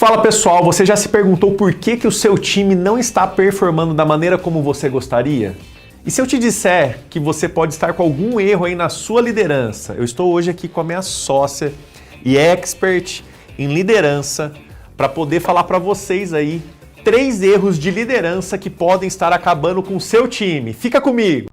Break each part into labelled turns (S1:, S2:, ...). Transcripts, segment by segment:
S1: Fala pessoal, você já se perguntou por que o seu time não está performando da maneira como você gostaria? E se eu te disser que você pode estar com algum erro aí na sua liderança? Eu estou hoje aqui com a minha sócia e expert em liderança para poder falar para vocês aí 3 erros de liderança que podem estar acabando com o seu time. Fica comigo!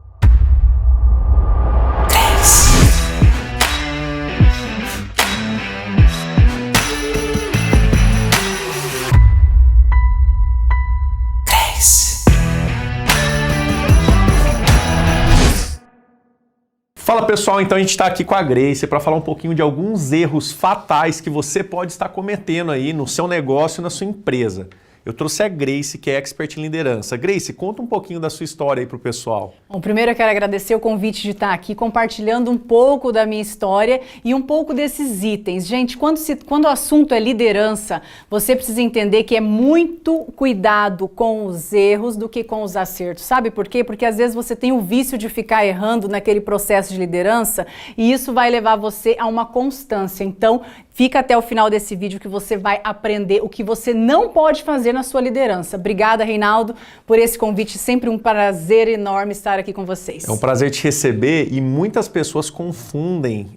S1: Fala pessoal, então a gente está aqui com a Grace para falar um pouquinho de alguns erros fatais que você pode estar cometendo aí no seu negócio e na sua empresa. Eu trouxe a Grace, que é expert em liderança. Grace, conta um pouquinho da sua história aí para o pessoal.
S2: Bom, primeiro eu quero agradecer o convite de estar aqui compartilhando um pouco da minha história e um pouco desses itens. Gente, quando o assunto é liderança, você precisa entender que é muito cuidado com os erros do que com os acertos. Sabe por quê? Porque às vezes você tem o vício de ficar errando naquele processo de liderança e isso vai levar você a uma constância. Então, fica até o final desse vídeo que você vai aprender o que você não pode fazer na sua liderança. Obrigada, Reinaldo, por esse convite. Sempre um prazer enorme estar aqui com vocês.
S1: É um prazer te receber e muitas pessoas confundem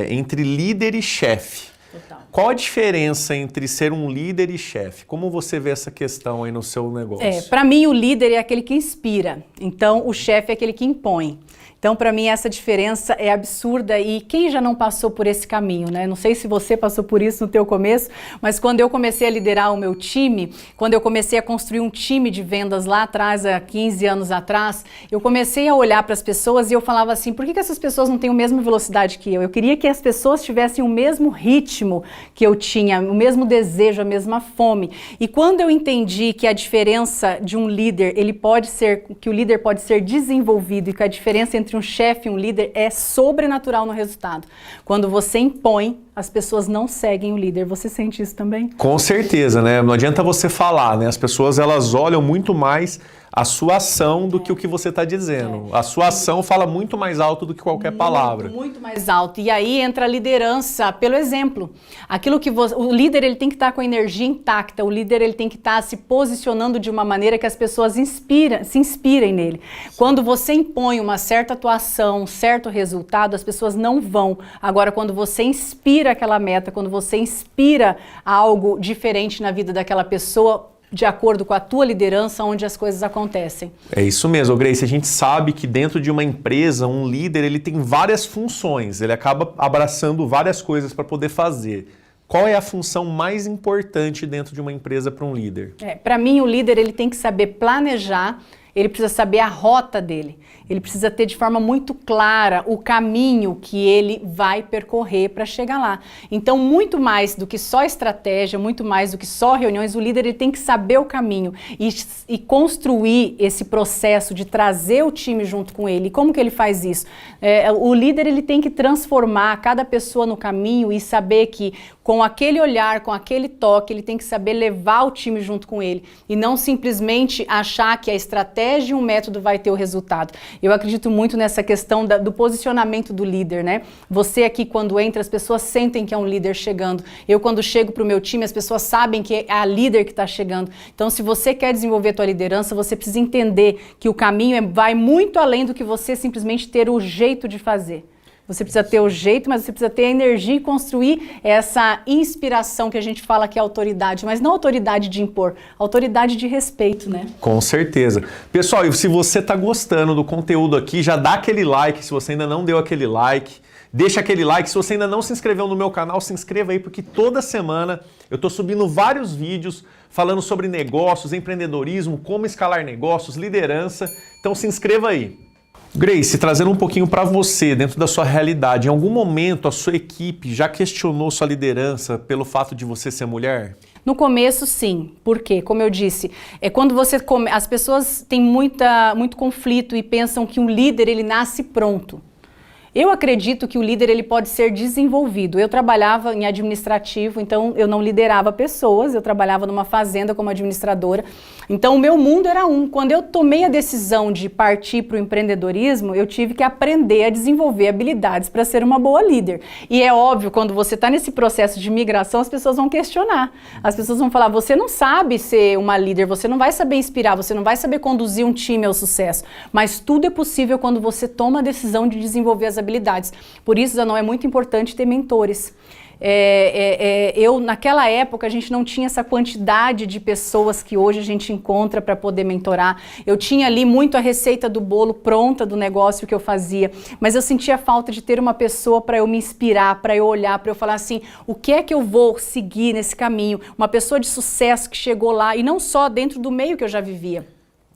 S1: entre líder e chefe.
S2: Total.
S1: Qual a diferença entre ser um líder e chefe? Como você vê essa questão aí no seu negócio?
S2: Para mim, o líder é aquele que inspira. Então, o chefe é aquele que impõe. Então, para mim, essa diferença é absurda e quem já não passou por esse caminho, né? Não sei se você passou por isso no teu começo, mas quando eu comecei a liderar o meu time, quando eu comecei a construir um time de vendas lá atrás, há 15 anos atrás, eu comecei a olhar para as pessoas e eu falava assim, por que essas pessoas não têm a mesma velocidade que eu? Eu queria que as pessoas tivessem o mesmo ritmo que eu tinha, o mesmo desejo, a mesma fome. E quando eu entendi que a diferença de um líder, que o líder pode ser desenvolvido e que a diferença entre um chefe e um líder é sobrenatural no resultado. Quando você impõe, as pessoas não seguem o líder. Você sente isso também?
S1: Com certeza, né? Não adianta você falar, né? As pessoas, elas olham muito mais a sua ação do que o que você está dizendo. A sua ação fala muito mais alto do que qualquer palavra.
S2: Muito mais alto. E aí entra a liderança pelo exemplo. Aquilo que o líder ele tem que estar com a energia intacta. O líder ele tem que estar se posicionando de uma maneira que as pessoas se inspirem nele. Quando você impõe uma certa atuação, um certo resultado, as pessoas não vão. Agora, quando você inspira aquela meta, quando você inspira algo diferente na vida daquela pessoa, de acordo com a tua liderança, onde as coisas acontecem.
S1: É isso mesmo, Grace. A gente sabe que dentro de uma empresa, um líder ele tem várias funções, ele acaba abraçando várias coisas para poder fazer. Qual é a função mais importante dentro de uma empresa para um líder?
S2: Para mim, o líder ele tem que saber planejar, ele precisa saber a rota dele. Ele precisa ter de forma muito clara o caminho que ele vai percorrer para chegar lá. Então, muito mais do que só estratégia, muito mais do que só reuniões, o líder ele tem que saber o caminho e construir esse processo de trazer o time junto com ele. E como que ele faz isso? O líder ele tem que transformar cada pessoa no caminho e saber que com aquele olhar, com aquele toque, ele tem que saber levar o time junto com ele e não simplesmente achar que a estratégia e um método vai ter o resultado. Eu acredito muito nessa questão do posicionamento do líder, né? Você aqui, quando entra, as pessoas sentem que é um líder chegando. Eu, quando chego para o meu time, as pessoas sabem que é a líder que está chegando. Então, se você quer desenvolver a tua liderança, você precisa entender que o caminho vai muito além do que você simplesmente ter o jeito de fazer. Você precisa ter o jeito, mas você precisa ter a energia e construir essa inspiração que a gente fala que é autoridade, mas não autoridade de impor, autoridade de respeito, né?
S1: Com certeza. Pessoal, e se você está gostando do conteúdo aqui, já dá aquele like, se você ainda não deu aquele like, deixa aquele like. Se você ainda não se inscreveu no meu canal, se inscreva aí, porque toda semana eu estou subindo vários vídeos falando sobre negócios, empreendedorismo, como escalar negócios, liderança. Então se inscreva aí. Grace, trazendo um pouquinho para você, dentro da sua realidade, em algum momento a sua equipe já questionou sua liderança pelo fato de você ser mulher?
S2: No começo, sim. Por quê? Como eu disse, quando as pessoas têm muito conflito e pensam que um líder ele nasce pronto. Eu acredito que o líder ele pode ser desenvolvido. Eu trabalhava em administrativo, então eu não liderava pessoas, eu trabalhava numa fazenda como administradora. Então o meu mundo era um. Quando eu tomei a decisão de partir para o empreendedorismo, eu tive que aprender a desenvolver habilidades para ser uma boa líder. E é óbvio, quando você está nesse processo de migração, as pessoas vão questionar. As pessoas vão falar, você não sabe ser uma líder, você não vai saber inspirar, você não vai saber conduzir um time ao sucesso. Mas tudo é possível quando você toma a decisão de desenvolver as habilidades. Por isso, Zanon, é muito importante ter mentores. Naquela época, a gente não tinha essa quantidade de pessoas que hoje a gente encontra para poder mentorar. Eu tinha ali muito a receita do bolo pronta do negócio que eu fazia, mas eu sentia falta de ter uma pessoa para eu me inspirar, para eu olhar, para eu falar assim, o que é que eu vou seguir nesse caminho? Uma pessoa de sucesso que chegou lá, e não só dentro do meio que eu já vivia.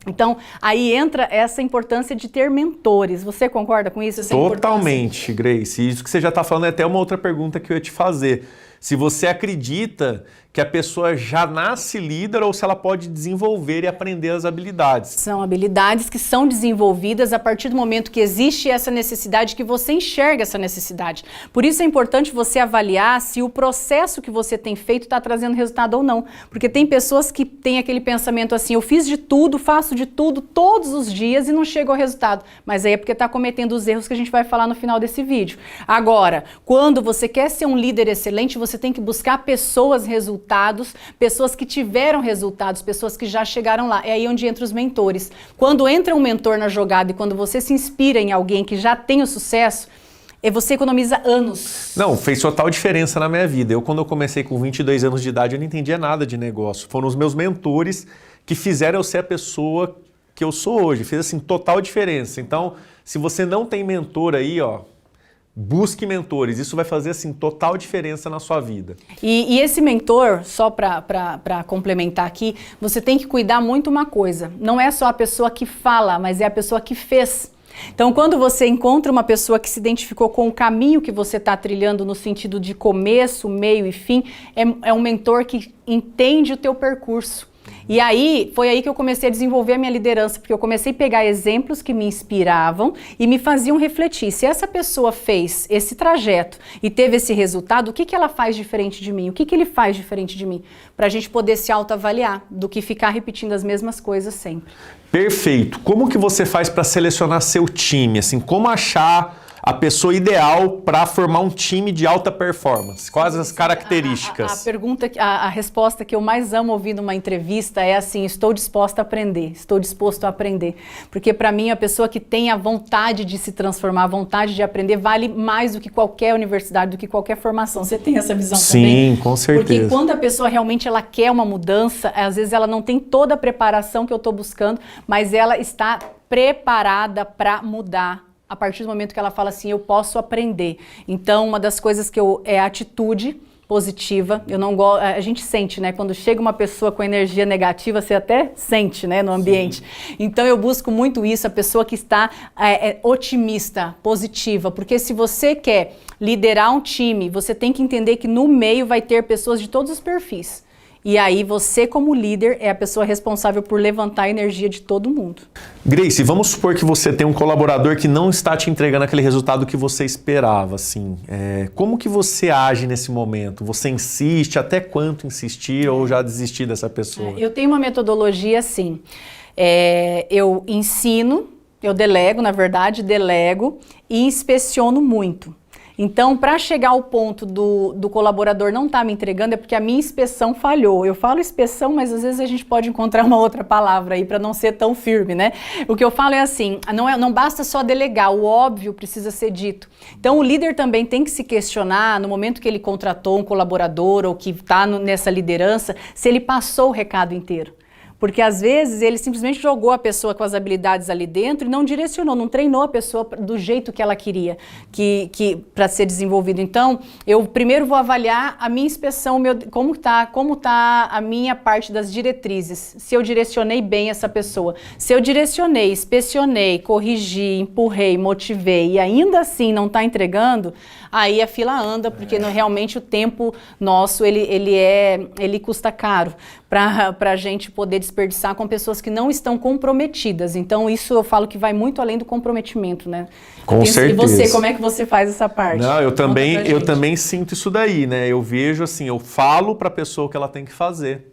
S2: Então, aí entra essa importância de ter mentores. Você concorda com isso?
S1: Totalmente, Grace. Isso que você já está falando é até uma outra pergunta que eu ia te fazer. Se você acredita que a pessoa já nasce líder ou se ela pode desenvolver e aprender as habilidades.
S2: São habilidades que são desenvolvidas a partir do momento que existe essa necessidade, que você enxerga essa necessidade. Por isso é importante você avaliar se o processo que você tem feito está trazendo resultado ou não. Porque tem pessoas que têm aquele pensamento assim, eu fiz de tudo, faço de tudo todos os dias e não chego ao resultado. Mas aí é porque está cometendo os erros que a gente vai falar no final desse vídeo. Agora, quando você quer ser um líder excelente, você tem que buscar pessoas resultados, pessoas que tiveram resultados, pessoas que já chegaram lá. É aí onde entram os mentores. Quando entra um mentor na jogada e quando você se inspira em alguém que já tem o sucesso, você economiza anos.
S1: Não, fez total diferença na minha vida. Quando eu comecei com 22 anos de idade, eu não entendia nada de negócio. Foram os meus mentores que fizeram eu ser a pessoa que eu sou hoje. Fez, assim, total diferença. Então, se você não tem mentor aí, busque mentores, isso vai fazer assim total diferença na sua vida.
S2: E esse mentor, só para complementar aqui, você tem que cuidar muito uma coisa, não é só a pessoa que fala, mas é a pessoa que fez. Então, quando você encontra uma pessoa que se identificou com o caminho que você está trilhando no sentido de começo, meio e fim, é um mentor que entende o teu percurso. E aí, foi aí que eu comecei a desenvolver a minha liderança, porque eu comecei a pegar exemplos que me inspiravam e me faziam refletir. Se essa pessoa fez esse trajeto e teve esse resultado, o que ela faz diferente de mim? O que ele faz diferente de mim? Para a gente poder se autoavaliar, do que ficar repetindo as mesmas coisas sempre.
S1: Perfeito. Como que você faz para selecionar seu time? Assim, como achar a pessoa ideal para formar um time de alta performance? Quais as características?
S2: A resposta que eu mais amo ouvir numa entrevista é assim, estou disposta a aprender, estou disposto a aprender. Porque para mim a pessoa que tem a vontade de se transformar, a vontade de aprender, vale mais do que qualquer universidade, do que qualquer formação. Você tem essa visão também?
S1: Sim, com certeza.
S2: Porque quando a pessoa realmente ela quer uma mudança, às vezes ela não tem toda a preparação que eu estou buscando, mas ela está preparada para mudar. A partir do momento que ela fala assim, eu posso aprender. Então, uma das coisas é a atitude positiva. Eu não gosto, a gente sente, né? Quando chega uma pessoa com energia negativa, você até sente, né, no ambiente. Sim. Então, eu busco muito isso, a pessoa que está otimista, positiva. Porque se você quer liderar um time, você tem que entender que no meio vai ter pessoas de todos os perfis. E aí você, como líder, é a pessoa responsável por levantar a energia de todo mundo.
S1: Grace, vamos supor que você tem um colaborador que não está te entregando aquele resultado que você esperava, assim. Como que você age nesse momento? Você insiste? Até quanto insistir ou já desistir dessa pessoa?
S2: Eu tenho uma metodologia assim. Eu ensino, eu delego, na verdade, e inspeciono muito. Então, para chegar ao ponto do colaborador não estar me entregando, é porque a minha inspeção falhou. Eu falo inspeção, mas às vezes a gente pode encontrar uma outra palavra aí para não ser tão firme, né? O que eu falo é assim, não basta só delegar, o óbvio precisa ser dito. Então, o líder também tem que se questionar, no momento que ele contratou um colaborador ou que está nessa liderança, se ele passou o recado inteiro. Porque às vezes ele simplesmente jogou a pessoa com as habilidades ali dentro e não direcionou, não treinou a pessoa do jeito que ela queria para ser desenvolvido. Então, eu primeiro vou avaliar a minha inspeção, como tá a minha parte das diretrizes, se eu direcionei bem essa pessoa. Se eu direcionei, inspecionei, corrigi, empurrei, motivei e ainda assim não está entregando, aí a fila anda, porque realmente o tempo nosso ele custa caro para a gente poder desperdiçar com pessoas que não estão comprometidas. Então, isso eu falo que vai muito além do comprometimento, né?
S1: Com certeza.
S2: E você, como é que você faz essa parte?
S1: Não, eu também sinto isso daí, né? Eu vejo assim, eu falo para a pessoa o que ela tem que fazer.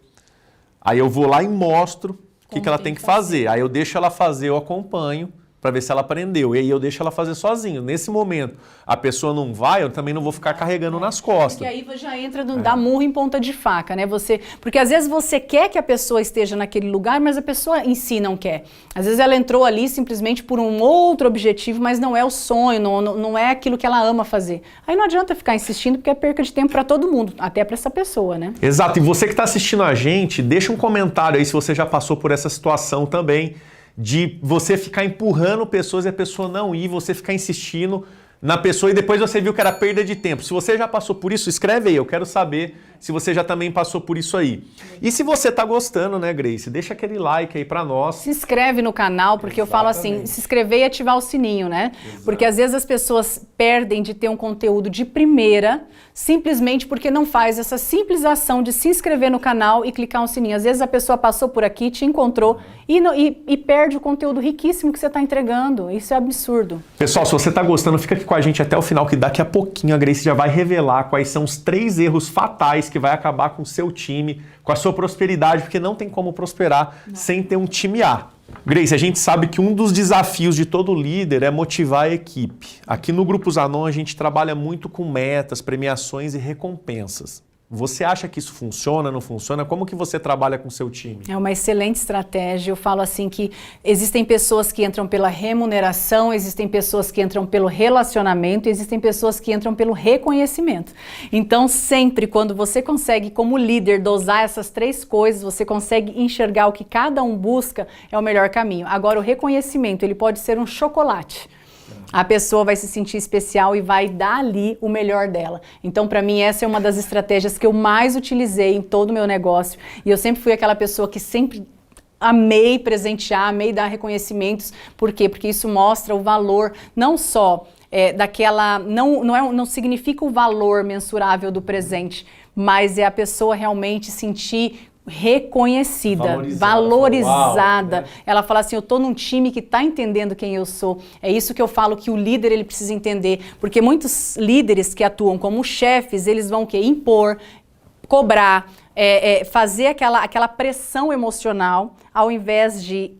S1: Aí eu vou lá e mostro o que ela tem que fazer. Aí eu deixo ela fazer, eu acompanho para ver se ela aprendeu. E aí eu deixo ela fazer sozinho. Nesse momento, a pessoa não vai, eu também não vou ficar carregando nas costas.
S2: Porque aí já entra no dar murro em ponta de faca, né? Porque às vezes você quer que a pessoa esteja naquele lugar, mas a pessoa em si não quer. Às vezes ela entrou ali simplesmente por um outro objetivo, mas não é o sonho, não é aquilo que ela ama fazer. Aí não adianta ficar insistindo, porque é perca de tempo para todo mundo, até para essa pessoa, né?
S1: Exato. E você que está assistindo a gente, deixa um comentário aí se você já passou por essa situação também, de você ficar empurrando pessoas e a pessoa não ir, você ficar insistindo na pessoa e depois você viu que era perda de tempo. Se você já passou por isso, escreve aí, eu quero saber se você já também passou por isso aí. E se você tá gostando, né, Grace? Deixa aquele like aí pra nós.
S2: Se inscreve no canal, porque eu falo assim, se inscrever e ativar o sininho, né? Porque às vezes as pessoas perdem de ter um conteúdo de primeira, simplesmente porque não faz essa simples ação de se inscrever no canal e clicar no sininho. Às vezes a pessoa passou por aqui, te encontrou e perde o conteúdo riquíssimo que você está entregando. Isso é absurdo.
S1: Pessoal, se você tá gostando, fica aqui com a gente até o final, que daqui a pouquinho a Grace já vai revelar quais são os 3 erros fatais que vai acabar com o seu time, com a sua prosperidade, porque não tem como prosperar sem ter um time A. Grace, a gente sabe que um dos desafios de todo líder é motivar a equipe. Aqui no Grupo Zanon a gente trabalha muito com metas, premiações e recompensas. Você acha que isso funciona, não funciona? Como que você trabalha com o seu time?
S2: É uma excelente estratégia. Eu falo assim que existem pessoas que entram pela remuneração, existem pessoas que entram pelo relacionamento, existem pessoas que entram pelo reconhecimento. Então, sempre quando você consegue, como líder, dosar essas 3 coisas, você consegue enxergar o que cada um busca, é o melhor caminho. Agora, o reconhecimento, ele pode ser um chocolate. A pessoa vai se sentir especial e vai dar ali o melhor dela. Então, para mim, essa é uma das estratégias que eu mais utilizei em todo o meu negócio. E eu sempre fui aquela pessoa que sempre amei presentear, amei dar reconhecimentos. Por quê? Porque isso mostra o valor, não só não significa o valor mensurável do presente, mas é a pessoa realmente sentir reconhecida, valorizada. Uau, né? Ela fala assim, eu tô num time que está entendendo quem eu sou. É isso que eu falo que o líder ele precisa entender, porque muitos líderes que atuam como chefes, eles vão o quê? Impor, cobrar, fazer aquela pressão emocional, ao invés de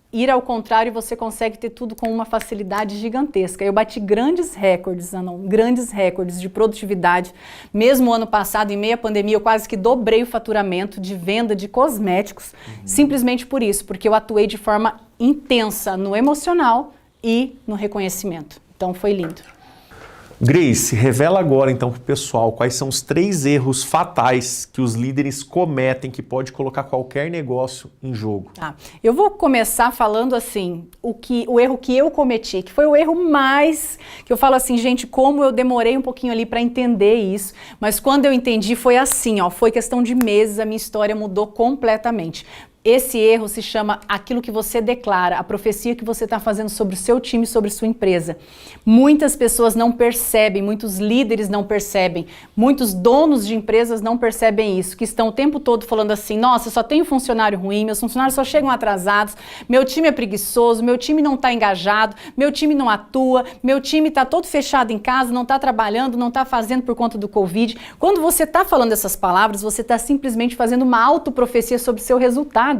S2: ir ao contrário, você consegue ter tudo com uma facilidade gigantesca. Eu bati grandes recordes, Zanon, grandes recordes de produtividade. Mesmo ano passado, em meio à pandemia, eu quase que dobrei o faturamento de venda de cosméticos, simplesmente por isso, porque eu atuei de forma intensa no emocional e no reconhecimento. Então, foi lindo.
S1: Grace, revela agora então para o pessoal quais são os 3 erros fatais que os líderes cometem que pode colocar qualquer negócio em jogo.
S2: Tá. Eu vou começar falando assim, o erro que eu cometi, que foi o erro mais, que eu falo assim, gente, como eu demorei um pouquinho ali para entender isso, mas quando eu entendi foi assim, ó, foi questão de meses, a minha história mudou completamente. Esse erro se chama aquilo que você declara, a profecia que você está fazendo sobre o seu time, sobre sua empresa. Muitas pessoas não percebem, muitos líderes não percebem, muitos donos de empresas não percebem isso, que estão o tempo todo falando assim, nossa, só tenho funcionário ruim, meus funcionários só chegam atrasados, meu time é preguiçoso, meu time não está engajado, meu time não atua, meu time está todo fechado em casa, não está trabalhando, não está fazendo por conta do Covid. Quando você está falando essas palavras, você está simplesmente fazendo uma autoprofecia sobre o seu resultado.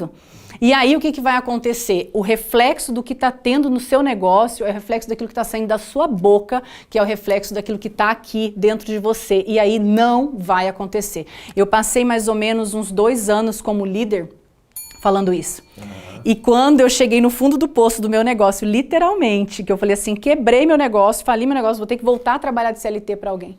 S2: E aí o que vai acontecer? O reflexo do que está tendo no seu negócio é o reflexo daquilo que está saindo da sua boca, que é o reflexo daquilo que está aqui dentro de você. E aí não vai acontecer. Eu passei mais ou menos uns 2 anos como líder falando isso. E quando eu cheguei no fundo do poço do meu negócio, literalmente, que eu falei assim, quebrei meu negócio, fali meu negócio, vou ter que voltar a trabalhar de CLT para alguém.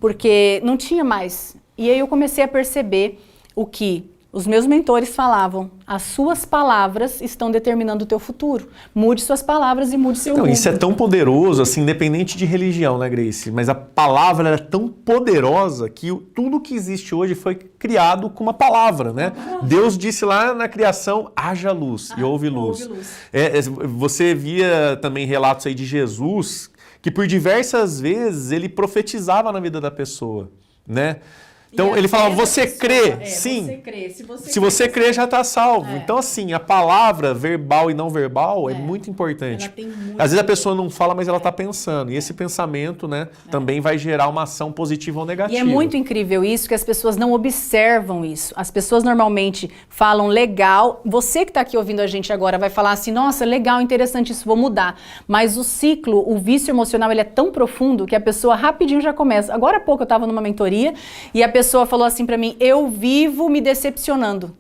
S2: Porque não tinha mais. E aí eu comecei a perceber o que os meus mentores falavam, as suas palavras estão determinando o teu futuro. Mude suas palavras e mude seu mundo.
S1: Isso é tão poderoso, assim, independente de religião, né, Grace? Mas a palavra é tão poderosa que tudo que existe hoje foi criado com uma palavra, né? Deus disse lá na criação, haja luz, e houve luz. Você via também relatos aí de Jesus, que por diversas vezes ele profetizava na vida da pessoa, né? Então ele fala, você crê? Sim.
S2: Você crê.
S1: Se você crê, já está salvo. Então assim, a palavra verbal e não verbal é muito importante. Às vezes a pessoa não fala, mas ela está pensando. E esse pensamento, né, também vai gerar uma ação positiva ou negativa.
S2: E é muito incrível isso, que as pessoas não observam isso. As pessoas normalmente falam legal. Você que está aqui ouvindo a gente agora vai falar assim, nossa, legal, interessante, isso, vou mudar. Mas o ciclo, o vício emocional, ele é tão profundo que a pessoa rapidinho já começa. Agora há pouco eu estava numa mentoria e a pessoa falou assim para mim, eu vivo me decepcionando.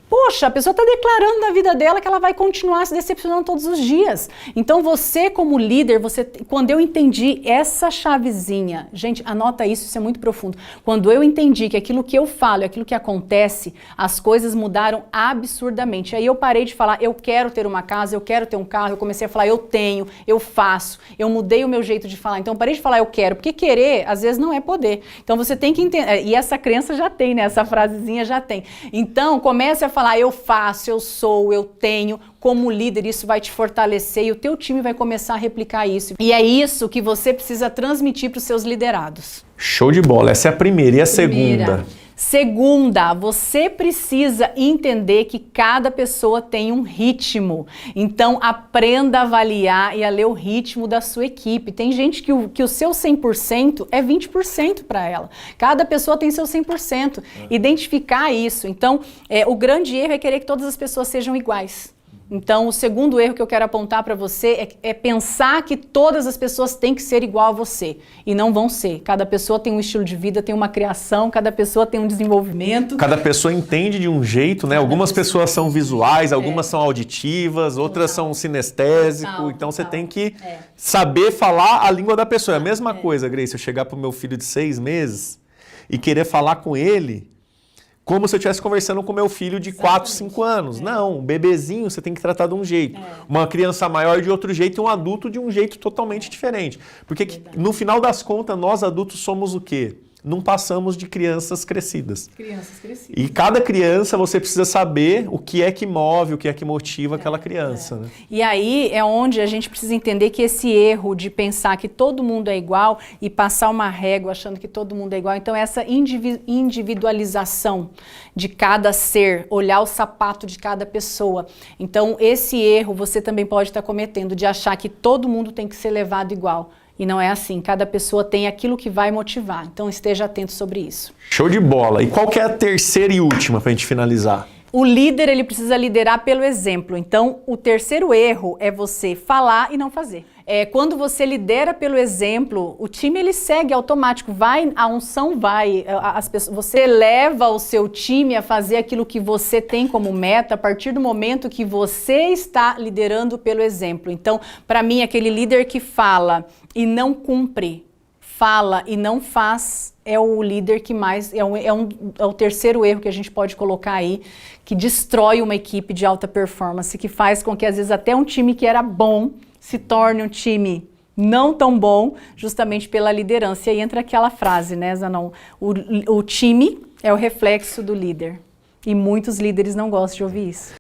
S2: Poxa, a pessoa está declarando na vida dela que ela vai continuar se decepcionando todos os dias. Então você como líder, quando eu entendi essa chavezinha, gente, anota isso é muito profundo. Quando eu entendi que aquilo que eu falo, aquilo que acontece, as coisas mudaram absurdamente. Aí eu parei de falar, eu quero ter uma casa, eu quero ter um carro, eu comecei a falar, eu tenho, eu faço, eu mudei o meu jeito de falar. Então eu parei de falar, eu quero, porque querer, às vezes, não é poder. Então você tem que entender, e essa crença já tem, né? Essa frasezinha já tem. Então comece a falar, eu faço, eu sou, eu tenho, como líder, isso vai te fortalecer e o teu time vai começar a replicar isso. E é isso que você precisa transmitir para os seus liderados.
S1: Show de bola, essa é a primeira. E a segunda?
S2: Segunda, você precisa entender que cada pessoa tem um ritmo. Então, aprenda a avaliar e a ler o ritmo da sua equipe. Tem gente que o seu 100% é 20% para ela. Cada pessoa tem seu 100%. Identificar isso. Então, o grande erro é querer que todas as pessoas sejam iguais. Então, o segundo erro que eu quero apontar para você é pensar que todas as pessoas têm que ser igual a você. E não vão ser. Cada pessoa tem um estilo de vida, tem uma criação, cada pessoa tem um desenvolvimento.
S1: Cada pessoa entende de um jeito, né? Algumas pessoas são visuais, algumas são auditivas, outras são sinestésicas. Então, você tem que saber falar a língua da pessoa. É a mesma coisa, Grace, eu chegar para o meu filho de 6 meses e querer falar com ele como se eu estivesse conversando com meu filho de 4, 5 anos. Não, um bebezinho você tem que tratar de um jeito. Uma criança maior de outro jeito e um adulto de um jeito totalmente diferente. Porque no final das contas, nós adultos somos o quê? Não passamos de crianças crescidas. E cada criança você precisa saber o que é que move, o que é que motiva aquela criança. Né?
S2: E aí é onde a gente precisa entender que esse erro de pensar que todo mundo é igual e passar uma régua achando que todo mundo é igual. Então essa individualização de cada ser, olhar o sapato de cada pessoa. Então esse erro você também pode estar cometendo de achar que todo mundo tem que ser levado igual. E não é assim, cada pessoa tem aquilo que vai motivar. Então esteja atento sobre isso.
S1: Show de bola. E qual que é a terceira e última para a gente finalizar?
S2: O líder, ele precisa liderar pelo exemplo. Então, o terceiro erro é você falar e não fazer. Quando você lidera pelo exemplo, o time ele segue automático, a unção vai, você leva o seu time a fazer aquilo que você tem como meta a partir do momento que você está liderando pelo exemplo. Então, para mim, aquele líder que fala e não cumpre, fala e não faz, é o líder que mais, é o terceiro erro que a gente pode colocar aí, que destrói uma equipe de alta performance, que faz com que às vezes até um time que era bom se torne um time não tão bom, justamente pela liderança. E aí entra aquela frase, né, Zanon? O time é o reflexo do líder. E muitos líderes não gostam de ouvir isso.